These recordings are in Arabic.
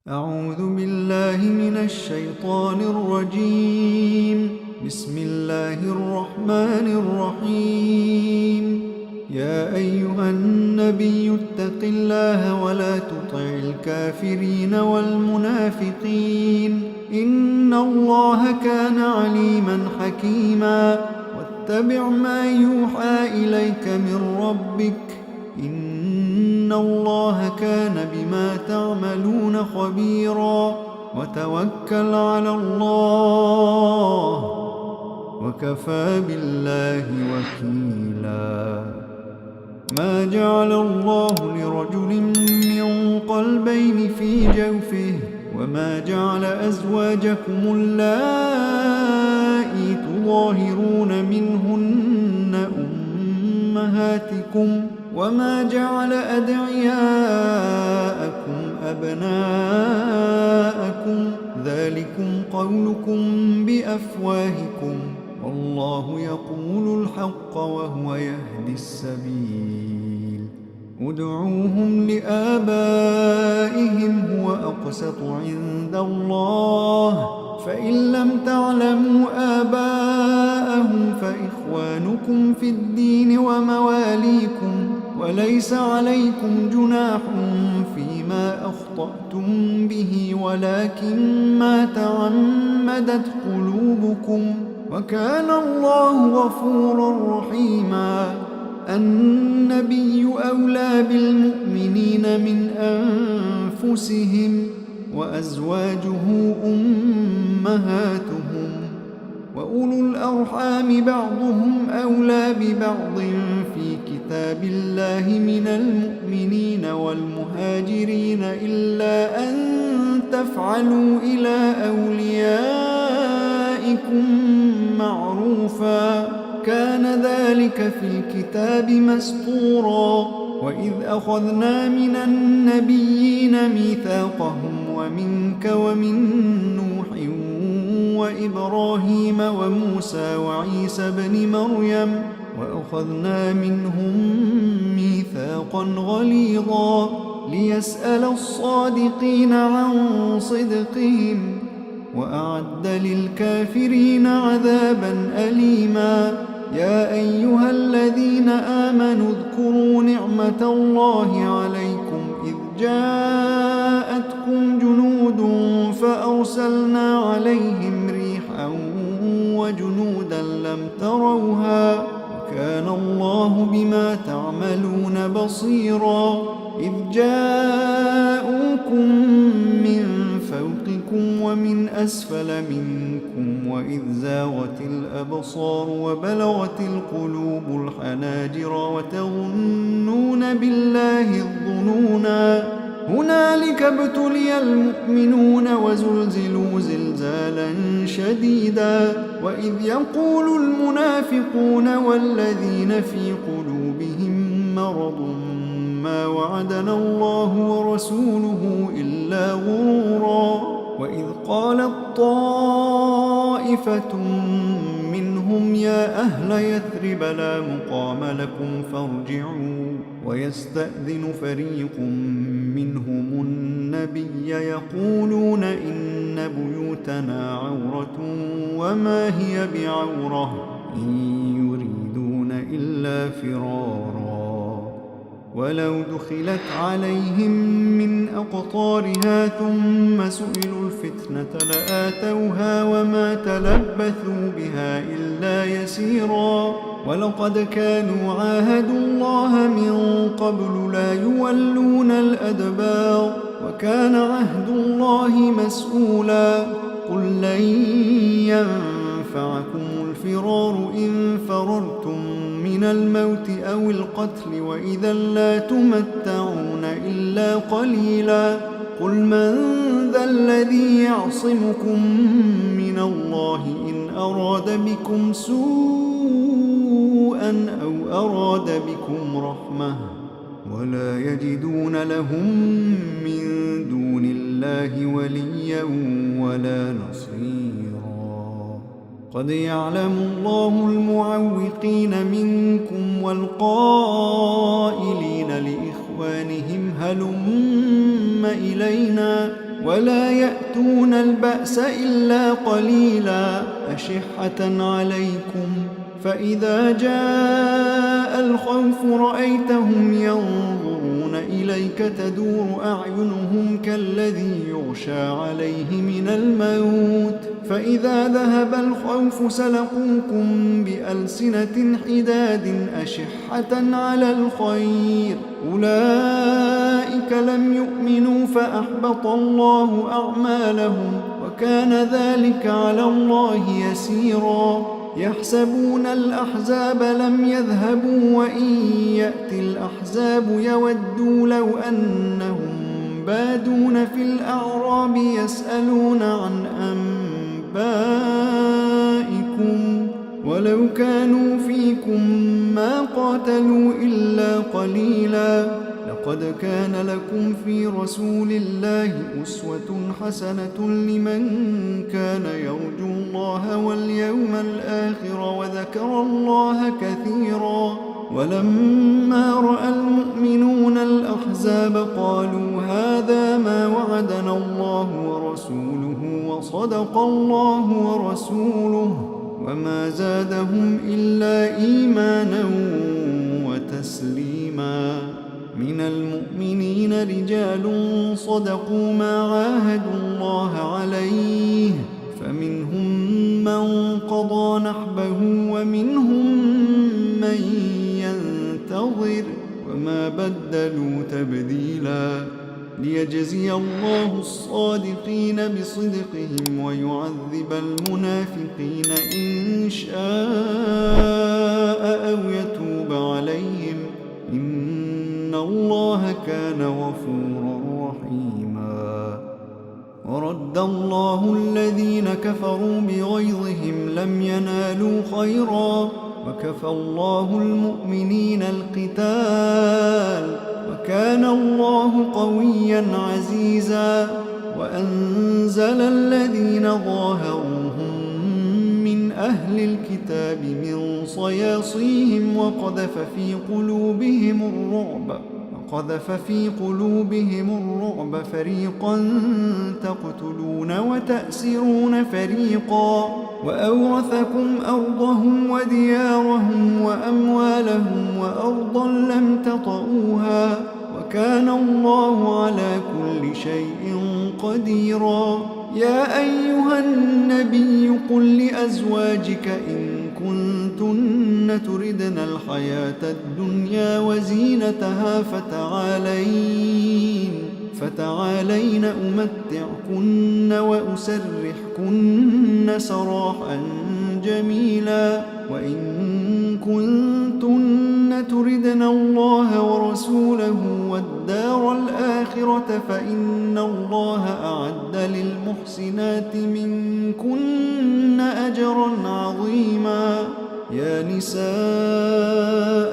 أعوذ بالله من الشيطان الرجيم. بسم الله الرحمن الرحيم. يا أيها النبي اتق الله ولا تطع الكافرين والمنافقين، إن الله كان عليما حكيما. واتبع ما يوحى إليك من ربك، إن الله كان بما تعملون خبيرا. وتوكل على الله، وكفى بالله وكيلا. ما جعل الله لرجل من قلبين في جوفه، وما جعل أزواجكم اللائي تظاهرون منهن أمهاتكم، وما جعل أدعياءكم أبناءكم، ذلكم قولكم بأفواهكم، والله يقول الحق وهو يهدي السبيل. ادعوهم لآبائهم هو أقسط عند الله، فإن لم تعلموا آباءهم فإخوانكم في الدين ومواليكم، وليس عليكم جناح فيما أخطأتم به، ولكن ما تعمدت قلوبكم، وكان الله غفورا رحيما. النبي أولى بالمؤمنين من أنفسهم، وأزواجه أمهاتهم، وأولو الأرحام بعضهم أولى ببعض في كتاب الله من المؤمنين والمهاجرين، إلا أن تفعلوا إلى أوليائكم معروفا، كان ذلك في الكتاب مسطورا. وإذ أخذنا من النبيين ميثاقهم ومنك ومن نوح وإبراهيم وموسى وعيسى بن مريم، وأخذنا منهم ميثاقا غليظا، ليسأل الصادقين عن صدقهم، وأعد للكافرين عذابا أليما. يا أيها الذين آمنوا اذكروا نعمة الله عليكم إذ جاءتكم جنود فأرسلنا عليهم ريحا وجنودا لم تروها، وكان الله بما تعملون بصيرا. إذ جاءوكم من فوقكم ومن أسفل منكم، وإذ زاغت الأبصار وبلغت القلوب الحناجر وتظنون بالله الظنونا. هنالك ابتلي المؤمنون وزلزلوا زلزالا شديدا. وإذ يقول المنافقون والذين في قلوبهم مرض ما وعدنا الله ورسوله إلا غرورا. وإذ قالت طائفة منهم يا أهل يثرب لا مقام لكم فارجعوا، ويستأذن فريق منهم النبي يقولون إن بيوتنا عورة وما هي بعورة إن يريدون إلا فرارا. ولو دخلت عليهم من أقطارها ثم سئلوا الفتنة لآتوها وما تلبثوا بها إلا يسيرا. ولقد كانوا عاهدوا الله من قبل لا يولون الأدبار، وكان عهد الله مسؤولا. قل لن ينفعكم الفرار إن فررتم من الموت أو القتل، وإذا لا تمتعون إلا قليلا. قل من ذا الذي يعصمكم من الله إن أراد بكم سوءا أو أراد بكم رحمة، ولا يجدون لهم من دون الله وليا ولا نصيرا. قد يعلم الله المعوقين منكم والقائلين لإخوانهم هلم ثم إلينا ولا يأتون البأس إلا قليلا أشحة عليكم فإذا جاء الخوف رأيتهم ينظرون إليك تدور أعينهم كالذي يغشى عليه من الموت فإذا ذهب الخوف سلقوكم بألسنة حداد أشحة على الخير أولئك لم يؤمنوا فأحبط الله أعمالهم وكان ذلك على الله يسيرا يحسبون الأحزاب لم يذهبوا وإن يأتي الأحزاب يودوا لو أنهم بادون في الأعراب يسألون عن أنبائكم ولو كانوا فيكم ما قاتلوا إلا قليلا لقد كان لكم في رسول الله أسوة حسنة لمن كان يرجو الله واليوم الآخر وذكر الله كثيرا ولما رأى المؤمنون الأحزاب قالوا هذا ما وعدنا الله ورسوله وصدق الله ورسوله وما زادهم إلا إيمانا وتسليما من المؤمنين رجال صدقوا ما عاهدوا الله عليه فمنهم من قضى نحبه ومنهم من ينتظر وما بدلوا تبديلا ليجزي الله الصادقين بصدقهم ويعذب المنافقين إن شاء أو يتوب عليهم إن الله كان غفورا رحيما ورد الله الذين كفروا بغيظهم لم ينالوا خيرا وكفى الله المؤمنين القتال وكان الله قويا عزيزا وأنزل الذين ظاهروهم من أهل الكتاب من صياصيهم وقذف في قلوبهم الرعب فريقا تقتلون وتأسرون فريقا وأورثكم أرضهم وديارهم وأموالهم وأرضا لم تطئوها وكان الله على كل شيء قديرا يا أيها النبي قل لأزواجك إن كنتن تردن الحياة الدنيا وزينتها فتعالين أمتعكن وأسرحكن سراحا جميلا وإن كنتن تردن الله ورسوله والدار الآخرة فإن الله أعد للمحسنات منكن أجرا عظيما يا نساء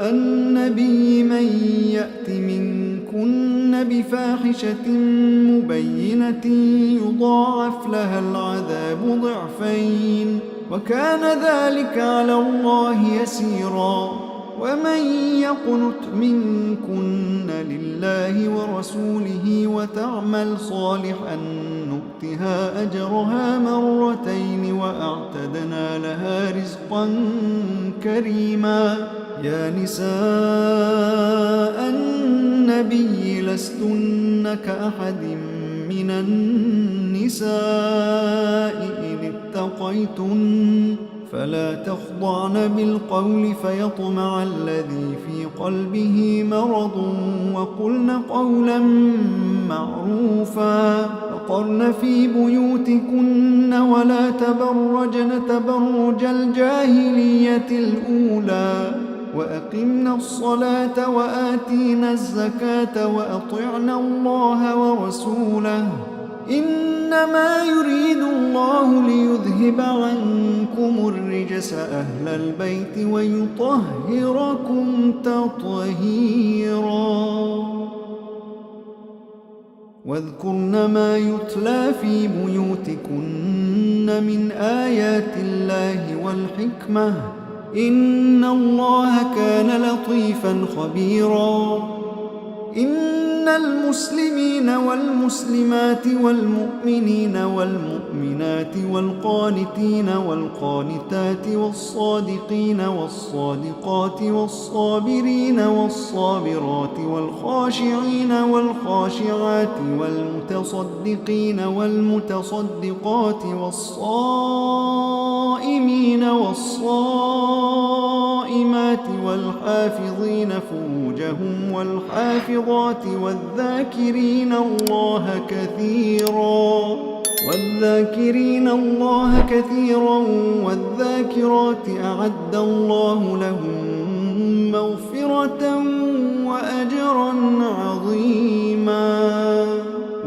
النبي من يأت منكن بفاحشة مبينة يضاعف لها العذاب ضعفين وكان ذلك على الله يسيرا ومن يقنت منكن لله ورسوله وتعمل صالحا نؤتها أجرها مرتين وأعتدنا لها رزقا كريما يا نساء النبي لستن كأحد من النساء إن اتقيتن فلا تخضعن بالقول فيطمع الذي في قلبه مرض وقلن قولا معروفا وقرن في بيوتكن ولا تبرجن تبرج الجاهلية الأولى وأقمنا الصلاة وآتينا الزكاة وأطعنا الله ورسوله إنما يريد الله ليذهب عنكم الرجس أهل البيت ويطهركم تطهيرا واذكرن ما يتلى في بيوتكن من آيات الله والحكمة إن الله كان لطيفا خبيرا إن المسلمين والمسلمات والمؤمنين والمؤمنات والقانتين والقانتات والصادقين والصادقات والصابرين والصابرات والخاشعين والخاشعات والمتصدقين والمتصدقات والصائمين والصائمات والحافظين فروجهم والحافظات والذاكرين الله كثيرا والذاكرات أعد الله لهم مغفرة وأجرا عظيما.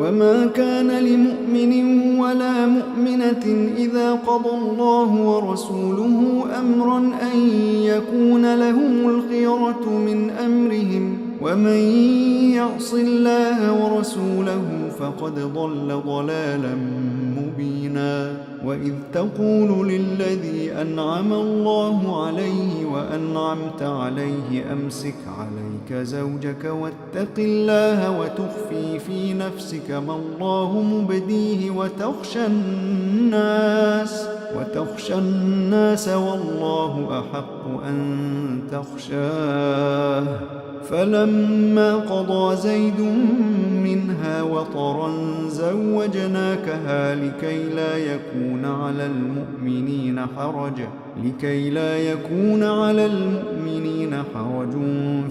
وما كان لمؤمن ولا مؤمنة إذا قضى الله ورسوله أمرا أن يكون لهم الخيرة من أمرهم، ومن يعص الله ورسوله فقد ضل ضلالا مبينا. وإذ تقول للذي أنعم الله عليه وأنعمت عليه أمسك عليك زوجك واتق الله وتخفي في نفسك ما الله مبديه وتخشى الناس والله أحق أن تخشاه. فلما قضى زيد منها وطرا زوجناكها لكي لا يكون على المؤمنين حرج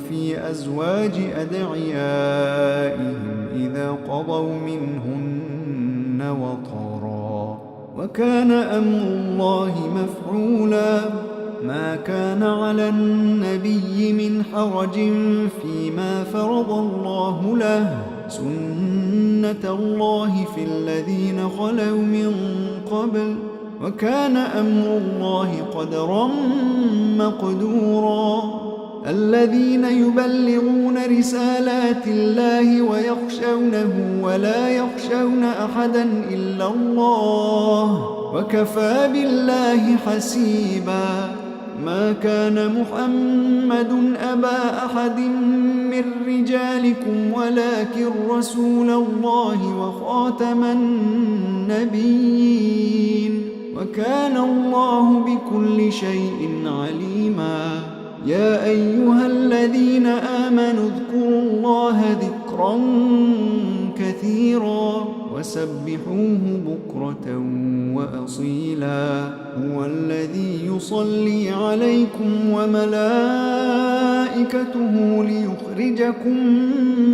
في أزواج أدعيائهم إذا قضوا منهن وطرا، وكان أمر الله مفعولا. ما كان على النبي من حرج فيما فرض الله له، سنة الله في الذين خلوا من قبل، وكان أمر الله قدرا مقدورا. الذين يبلغون رسالات الله ويخشونه ولا يخشون أحدا إلا الله، وكفى بالله حسيبا. ما كان محمد أبا أحد من رجالكم ولكن رسول الله وخاتم النبيين، وكان الله بكل شيء عليما. يا أيها الذين آمنوا اذكروا الله ذكرا كثيرا وسبحوه بكرة وأصيلا. هو الذي يصلي عليكم وملائكته ليخرجكم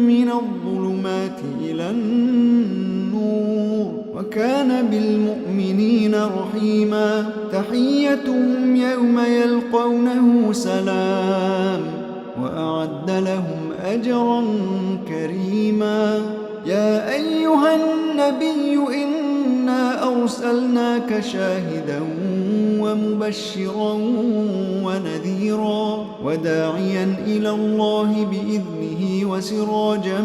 من الظلمات إلى النور، وكان بالمؤمنين رحيما. تحيتهم يوم يلقونه سلام، وأعد لهم أجرا كريما. يا أيها النبي إنا أرسلناك شاهدا ومبشرا ونذيرا وداعيا إلى الله بإذنه وسراجا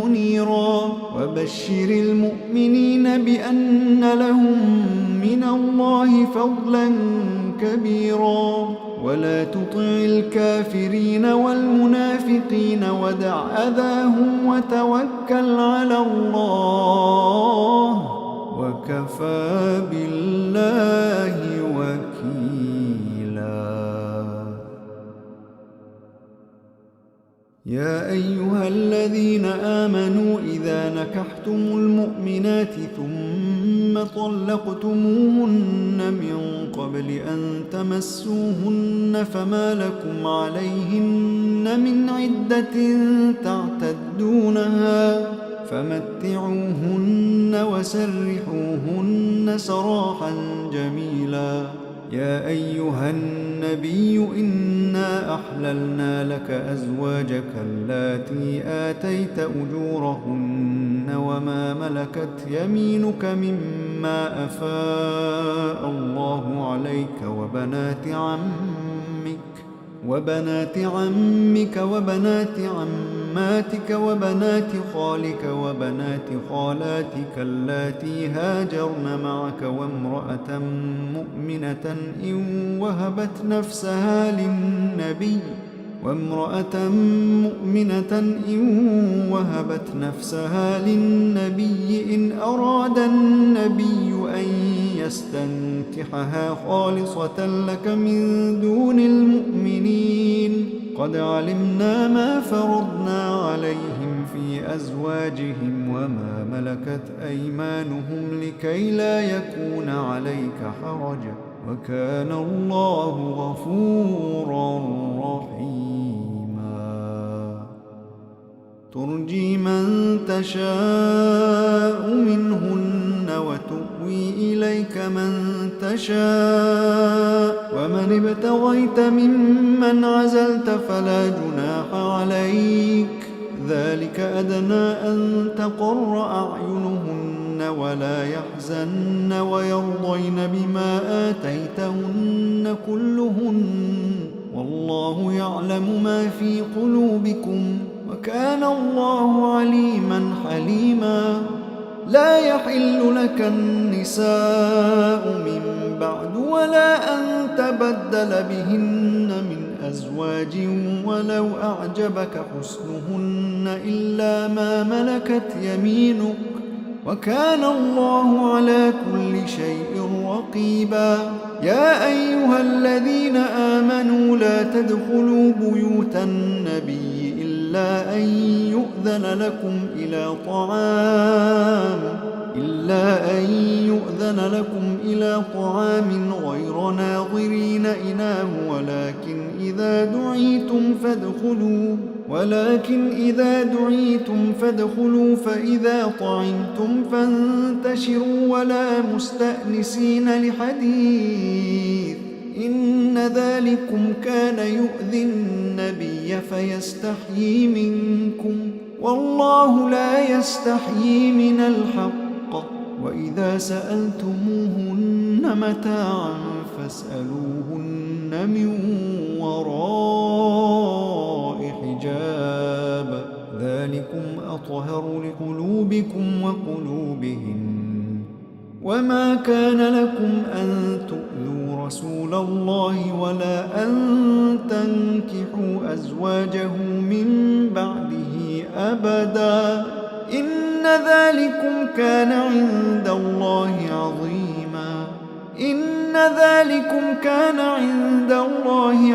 منيرا. وبشر المؤمنين بأن لهم من الله فضلا كبيرا. ولا تطع الكافرين والمنافقين ودع أذاهم وتوكل على الله، وكفى بالله وكيلا. يا أيها الذين آمنوا إذا نكحتم المؤمنات ثم طلقتموهن من قبل أن تمسوهن فما لكم عليهن من عدة تعتدونها، فمتعوهن وسرحوهن سراحا جميلا. يا أيها النبي إنا أحللنا لك أزواجك اللاتي آتيت أجورهن وما ملكت يمينك مما أفاء الله عليك وبنات عمك وبنات عماتك وبنات خالك وبنات خالاتك اللاتي هاجرن معك وامرأة مؤمنة إن وهبت نفسها للنبي وامرأة مؤمنة إن وهبت نفسها للنبي إن أراد النبي أن يستنكحها خالصة لك من دون المؤمنين قد علمنا ما فرضنا عليهم في أزواجهم وما ملكت أيمانهم لكي لا يكون عليك حرج وكان الله غفورا رحيما. ترجي من تشاء منهن وتؤوي إليك من تشاء ومن ابتغيت ممن عزلت فلا جناح عليك ذلك أدنى أن تقر أعينهن ولا يحزن ويرضين بما آتيتهن كلهن والله يعلم ما في قلوبكم وكان الله عليما حليما. لا يحل لك النساء من بعد ولا أن تبدل بهن من أزواج ولو أعجبك حسنهن إلا ما ملكت يمينك وكان الله على كل شيء رقيبا. يا أيها الذين آمنوا لا تدخلوا بيوت النبي إلا أن يؤذن لكم إلى طعام غير ناظرين إناه ولكن إذا دعيتم فادخلوا فإذا طعمتم فانتشروا ولا مستأنسين لحديث إن ذلكم كان يؤذي النبي فيستحيي منكم والله لا يستحيي من الحق وإذا سألتموهن متاعا فاسألوهن من وراء حجاب ذلكم أطهر لقلوبكم وقلوبهن. وما كان لكم أن تؤذوا رسول الله ولا أن تنكحوا أزواجه من بعده أبدا إن ذلكم كان عند الله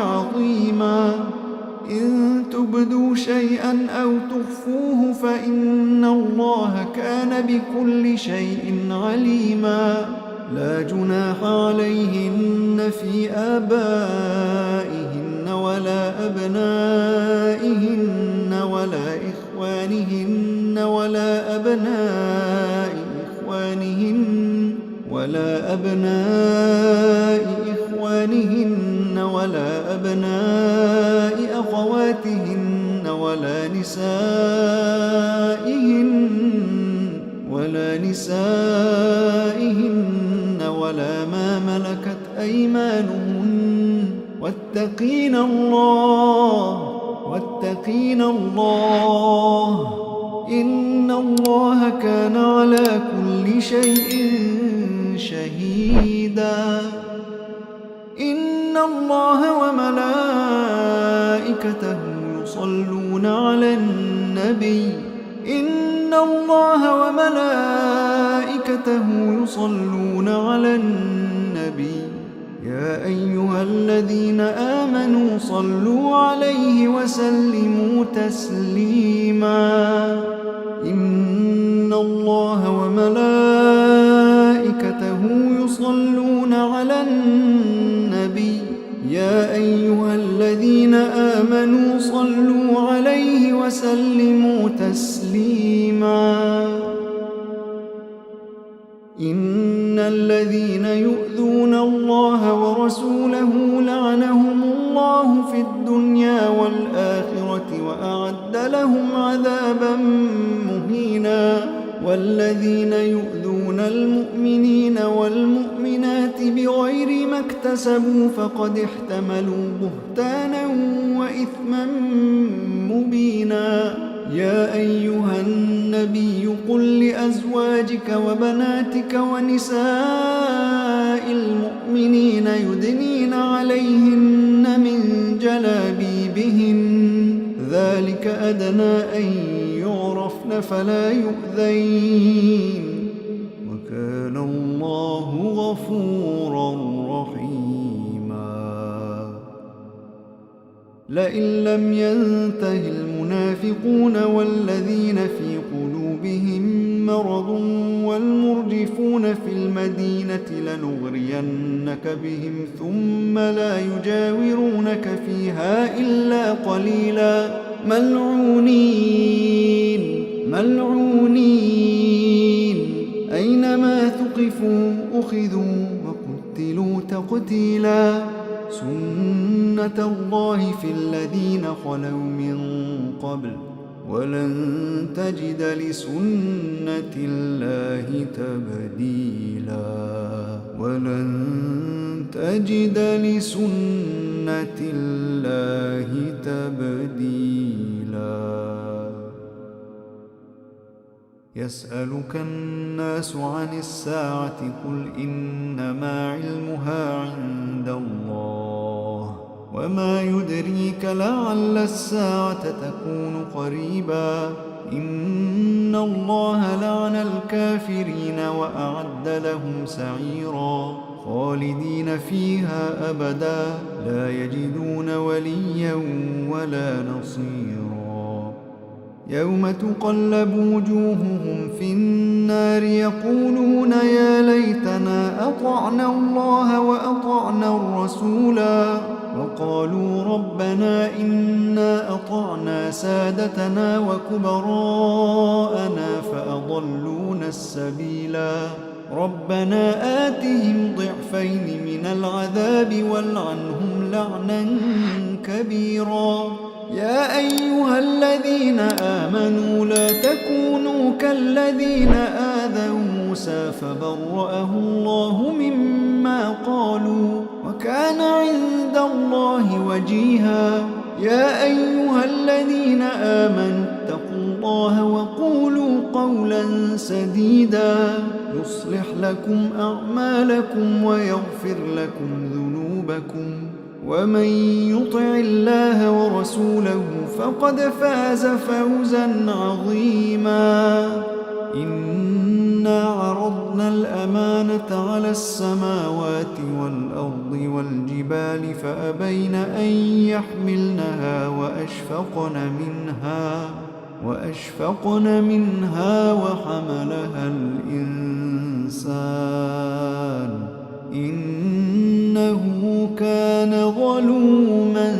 عظيما. إن تبدوا شيئا أو تخفوه فإن الله كان بكل شيء عليما. لا جناح عليهن في آبائهن ولا أبنائهن ولا إخوانهن ولا أبناء إخوانهن ولا أبناء أخواتهن ولا نسائهن ولا ما ملكت أيمانهن واتقين الله إن الله كان على كل شيء شهيدا. إن الله وملائكته يصلون على النبي يا أيها الذين آمنوا صلوا عليه وسلموا تسليما. إن الله وملائكته يصلون على النبي يا أيها الذين آمنوا صلوا عليه وسلموا تسليما. إن الذين يؤذون الله ورسوله لعنهم الله في الدنيا والآخرة وأعد لهم عذابا مهينا. والذين يؤذون المؤمنين والمؤمنات بغير ما اكتسبوا فقد احتملوا بهتانا وإثما مبينا. يا أيها النبي قل لأزواجك وبناتك ونساء المؤمنين يدنين عليهن من جلابيبهن ذلك أدنى أن يعرفن فلا يؤذين وكان الله غفورا رحيما. لئن لم ينته المنافقون والذين في قلوبهم مرض والمرجفون في المدينة لنغرينك بهم ثم لا يجاورونك فيها إلا قليلا ملعونين أينما ثقفوا أخذوا وقتلوا تقتيلا سنة الله في الذين خلوا من قبل ولن تجد لسنة الله تبديلا. يسألك الناس عن الساعة قل إنما علمها عند الله وما يدريك لعل الساعة تكون قريبا. إن الله لعن الكافرين وأعد لهم سعيرا خالدين فيها أبدا لا يجدون وليا ولا نصيرا. يوم تقلب وجوههم في النار يقولون يا ليتنا أطعنا الله وأطعنا الرسولا وقالوا ربنا إنا أطعنا سادتنا وكبراءنا فأضلونا السبيلا ربنا آتهم ضعفين من العذاب والعنهم لعنا كبيرا. يا أيها الذين آمنوا لا تكونوا كالذين آذوا موسى فبرأه الله مما قالوا وكان عند الله وجيها. يا أيها الذين آمنوا اتقوا الله وقولوا قولا سديدا يصلح لكم أعمالكم ويغفر لكم ذنوبكم ومن يطع الله ورسوله فقد فاز فوزا عظيما. إنا عرضنا الأمانة على السماوات والأرض والجبال فأبين أن يحملنها وأشفقن منها وحملها الإنسان إنه كان ظلوما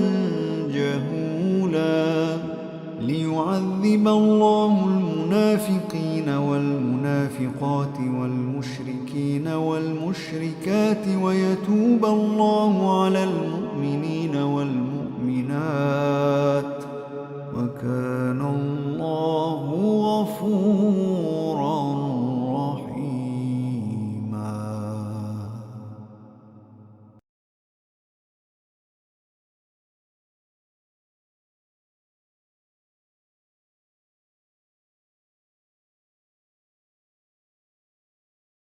جهولا. ليعذب الله المنافقين والمنافقات والمشركين والمشركات ويتوب الله على المؤمنين والمؤمنات